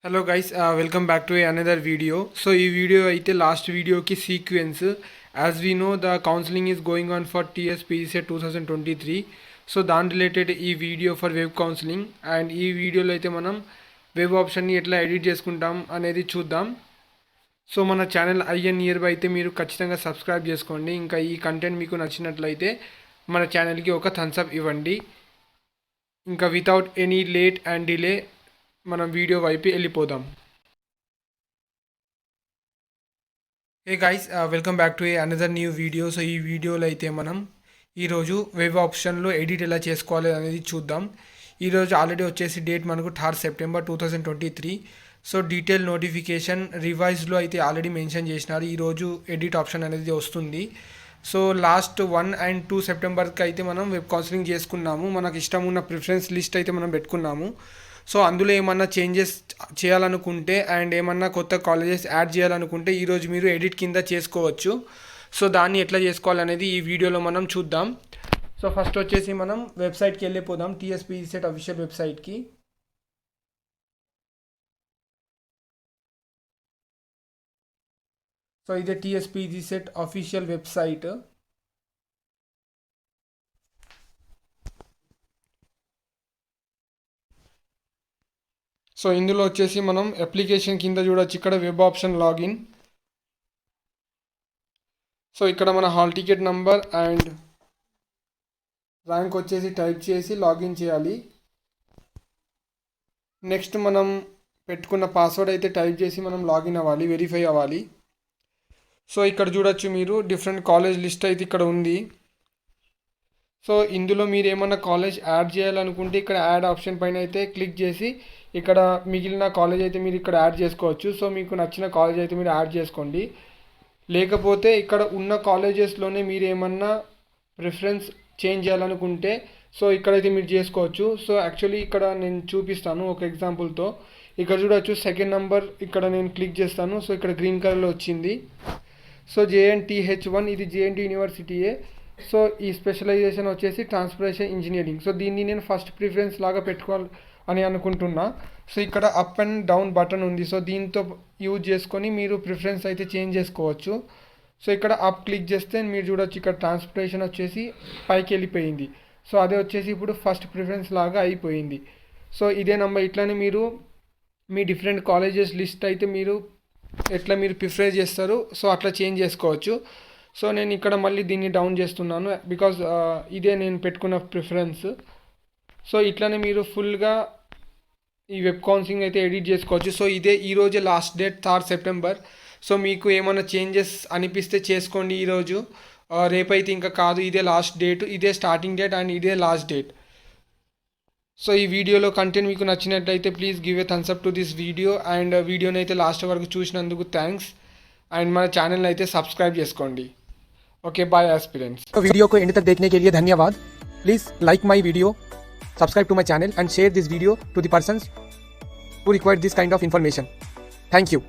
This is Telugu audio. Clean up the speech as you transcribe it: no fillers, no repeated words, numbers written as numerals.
Hello guys, welcome back to another video. So this video అయితే last video ki sequence. As we know, the counseling is going on for TSPGCET 2023. So దాని రిలేటెడ్ ఈ video for web counselling and ఈ వీడియోలో అయితే మనం వెబ్ ఆప్షన్ని ఎట్లా ఎడిట్ చేసుకుంటాం అనేది చూద్దాం. సో మన ఛానల్ ఐఎన్ నియర్ బై అయితే మీరు ఖచ్చితంగా సబ్స్క్రైబ్ చేసుకోండి. ఇంకా ఈ కంటెంట్ మీకు నచ్చినట్లయితే మన ఛానల్కి ఒక థమ్స్ అప్ ఇవ్వండి. ఇంకా without any late and delay మనం వీడియో వైపు వెళ్ళిపోదాం. Hey guys, welcome back to another new video. So ఈ వీడియోలో అయితే మనం ఈరోజు వెబ్ ఆప్షన్లో ఎడిట్ ఎలా చేసుకోవాలి అనేది చూద్దాం. ఈరోజు ఆల్రెడీ వచ్చేసి డేట్ మనకు 3 సెప్టెంబర్ 2023. సో డీటెయిల్ నోటిఫికేషన్ రివైజ్లో అయితే ఆల్రెడీ మెన్షన్ చేసినారు. ఈరోజు ఎడిట్ ఆప్షన్ అనేది వస్తుంది. సో లాస్ట్ 1 and 2 సెప్టెంబర్కి అయితే మనం వెబ్ కౌన్సిలింగ్ చేసుకున్నాము. మనకు ఇష్టం ఉన్న ప్రిఫరెన్స్ లిస్ట్ అయితే మనం పెట్టుకున్నాము. సో అందులో ఏమన్నా చేంజెస్ చేయాలనుకుంటే అండ్ ఏమన్నా కొత్త కాలేజెస్ యాడ్ చేయాలనుకుంటే ఈరోజు మీరు ఎడిట్ కింద చేసుకోవచ్చు. సో దాన్ని ఎట్లా చేసుకోవాలనేది ఈ వీడియోలో మనం చూద్దాం. సో ఫస్ట్ వచ్చేసి మనం వెబ్సైట్కి వెళ్ళిపోదాం, TSPGCET అఫీషియల్ వెబ్సైట్కి. సో ఇదే TSPGCET అఫీషియల్ వెబ్సైట్. సో ఇందులో వచ్చేసి మనం అప్లికేషన్ కింద చూడొచ్చు, ఇక్కడ వెబ్ ఆప్షన్ లాగిన్. సో ఇక్కడ మన hall ticket number and rank వచ్చేసి టైప్ చేసి లాగిన్ చేయాలి. నెక్స్ట్ మనం పెట్టుకున్న పాస్వర్డ్ అయితే టైప్ చేసి మనం లాగిన్ అవ్వాలి, వెరిఫై అవ్వాలి. సో ఇక్కడ చూడొచ్చు మీరు డిఫరెంట్ కాలేజ్ లిస్ట్ అయితే ఇక్కడ ఉంది. సో ఇందులో మీరు ఏమన్నా కాలేజ్ యాడ్ చేయాలనుకుంటే ఇక్కడ యాడ్ ఆప్షన్ పైన అయితే క్లిక్ చేసి ఇక్కడ మిగిలిన కాలేజ్ అయితే మీరు ఇక్కడ యాడ్ చేసుకోవచ్చు. సో మీకు నచ్చిన కాలేజ్ అయితే మీరు యాడ్ చేసుకోండి. లేకపోతే ఇక్కడ ఉన్న కాలేజెస్లోనే మీరు ఏమన్నా ప్రిఫరెన్స్ చేంజ్ చేయాలనుకుంటే సో ఇక్కడైతే మీరు చేసుకోవచ్చు. సో యాక్చువల్లీ ఇక్కడ నేను చూపిస్తాను ఒక ఎగ్జాంపుల్తో. ఇక్కడ చూడవచ్చు సెకండ్ నెంబర్ ఇక్కడ నేను క్లిక్ చేస్తాను. సో ఇక్కడ గ్రీన్ కలర్లో వచ్చింది. సో JNTH1 ఇది JNT యూనివర్సిటీయే. సో ఈ స్పెషలైజేషన్ వచ్చేసి ట్రాన్స్పోర్టేషన్ ఇంజనీరింగ్. సో దీన్ని నేను ఫస్ట్ ప్రిఫరెన్స్ లాగా పెట్టుకోవాలి అని అనుకుంటున్నా. సో ఇక్కడ అప్ అండ్ డౌన్ బటన్ ఉంది. సో దీంతో యూజ్ చేసుకొని మీరు ప్రిఫరెన్స్ అయితే చేంజ్ చేసుకోవచ్చు. సో ఇక్కడ అప్ క్లిక్ చేస్తే మీరు చూడొచ్చు ఇక్కడ ట్రాన్స్పోర్టేషన్ వచ్చేసి పైకి వెళ్ళిపోయింది. సో అదే వచ్చేసి ఇప్పుడు ఫస్ట్ ప్రిఫరెన్స్ లాగా అయిపోయింది. సో ఇదే నెంబర్ ఇట్లానే మీరు మీ డిఫరెంట్ కాలేజెస్ లిస్ట్ అయితే మీరు ఎట్లా మీరు ప్రిఫర్ చేస్తారు సో అట్లా చేంజ్ చేసుకోవచ్చు. సో నేను ఇక్కడ మళ్ళీ దీన్ని డౌన్ చేస్తున్నాను బికాజ్ ఇదే నేను పెట్టుకున్న ప్రిఫరెన్స్. సో ఇట్లానే మీరు ఫుల్గా ఈ వెబ్ కౌన్సిలింగ్ అయితే ఎడిట్ చేసుకోవచ్చు. సో ఇదే ఈరోజే లాస్ట్ డేట్ 3 సెప్టెంబర్. సో మీకు ఏమైనా చేంజెస్ అనిపిస్తే చేసుకోండి ఈరోజు, రేపైతే ఇంకా కాదు. ఇదే లాస్ట్ డేట్, ఇదే స్టార్టింగ్ డేట్ అండ్ ఇదే లాస్ట్ డేట్. సో ఈ వీడియోలో కంటెంట్ మీకు నచ్చినట్లయితే please give a thumbs up to this video and వీడియోని అయితే లాస్ట్ వరకు చూసినందుకు థ్యాంక్స్. అండ్ మన ఛానల్ని అయితే సబ్స్క్రైబ్ చేసుకోండి. Okay bye aspirants. वीडियो को एंड तक देखने के लिए धन्यवाद. Please like my video, subscribe to my channel and share this video to the persons who require this kind of information. Thank you.